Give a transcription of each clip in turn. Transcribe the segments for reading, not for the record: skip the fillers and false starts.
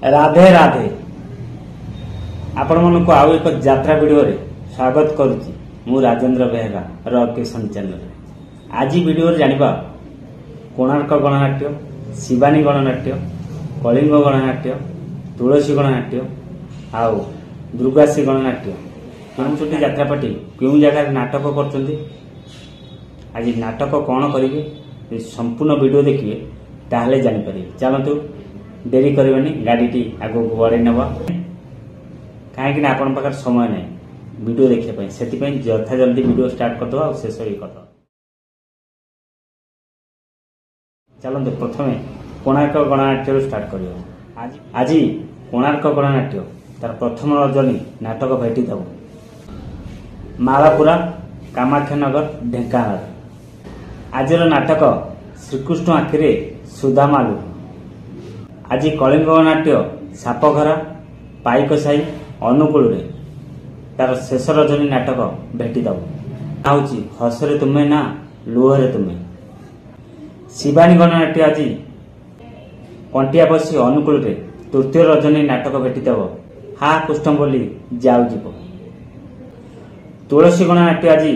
राधे राधे आपण मन को आउ एक यात्रा वीडियो रे स्वागत करुच्ची मु राजेंद्र बेहरा रकेशन चैनल। आज वीडियो जानिबा कोणार्क गणनाट्य, शिवानी गणनाट्य, कलिंग गणनाट्य, तुलसी गणनाट्य आउ दुर्गासी गणनाट्य पांचटी यात्रापाटी क्यों जगह नाटक करछंती। आज नाटक कौन करेंगे संपूर्ण वीडियो देखिए ताहले जानि परिबे। चलतु देरी करबेनी, गाड़ी आगो बढ़े नवा कहीं आपण पाखर समय नहीं वीडियो देखिए से यथा जल्दी वीडियो स्टार्ट करदे और शेष भी करद। चलते प्रथम कोणार्क गणनाट्य स्टार्ट कर। आज कोणार्क गणनाट्य तार प्रथम रजनी नाटक भेटी दब मालापुरा कामाख्यानगर ढेंकानाल। आजर नाटक श्रीकृष्ण आखिरे सुदामालु। आज कलिंग नाट्य सापघरा पाइकसाई अनुकूल रे तार शेष रजनी नाटक भेटी दब हूँ हसरे तुम्हें ना लुहरे तुम्हें। शिवानी गणनाट्य आज कंटिया बसी अनुकूल रे तृतीय रजनी नाटक भेटी दब हा कुष्ठम बोली जाऊ जीव। तुलसी गणनाट्य आज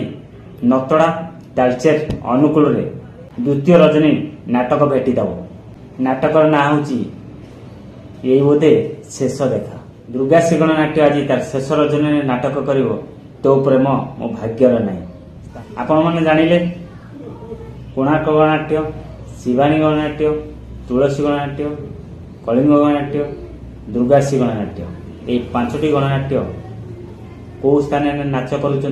नतड़ा तालचेर अनुकूल रे द्वितीय रजनी नाटक भेटी दब। नाटक ना हूँ यही बोधे शेष देखा। दुर्गासी गणनाट्य आज तार शेष रजनी नाटक कर तो प्रेम मो भाग्यर ना। आपण मैंने जानिले कोणार्क गणनाट्य, शिवानी गणनाट्य, तुलसी गणनाट्य, कलिंग गणनाट्य, दुर्गासी गणनाट्य ये पांचटी गणनाट्य कौ स्थान नाच करुँच।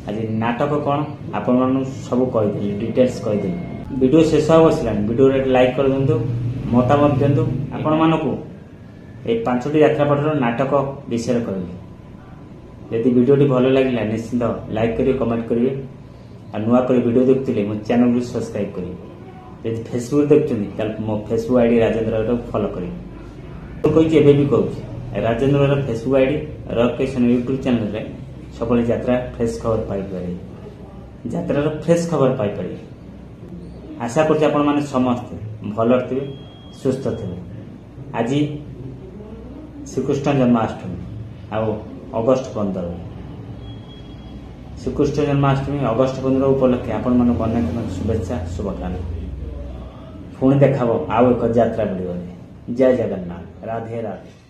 आज नाटक कौन आपण सब कहीदेली डिटेल्स कहीदेली। वीडियो शेष हो बसलानी वीडियो लाइक कर दिंतु, मतामत दिंतु। आपण मानकु ये पांचटी यात्रापाटर नाटक विषय कहली। यदि वीडियोटी भल लगे निश्चिंत लाइक करेंगे, कमेंट करेंगे और नुआ कर वीडियो देखते मो चैनल को सब्सक्राइब करेंगे। यदि फेसबुक देखते मो फेसबुक आईडी राजेंद्र फॉलो करेंगे। कही भी कहूँ राजेंद्र फेसबुक आईडी रकेशन यूट्यूब चैनल रे सब यात्रा फ्रेश खबर पाइपर, यात्रार फ्रेश खबर पाइपर। आशा कर समस्ते भल थे, सुस्थ थे। आज श्रीकृष्ण जन्माष्टमी आउ अगस्ट 15 श्रीकृष्ण जन्माष्टमी अगस्ट 15 उपलक्षे आपण मन अनेक शुभेच्छा शुभकामना। पुणी देखा आउ एक यात्रा वीडियो। जय जगन्नाथ, राधे राधे।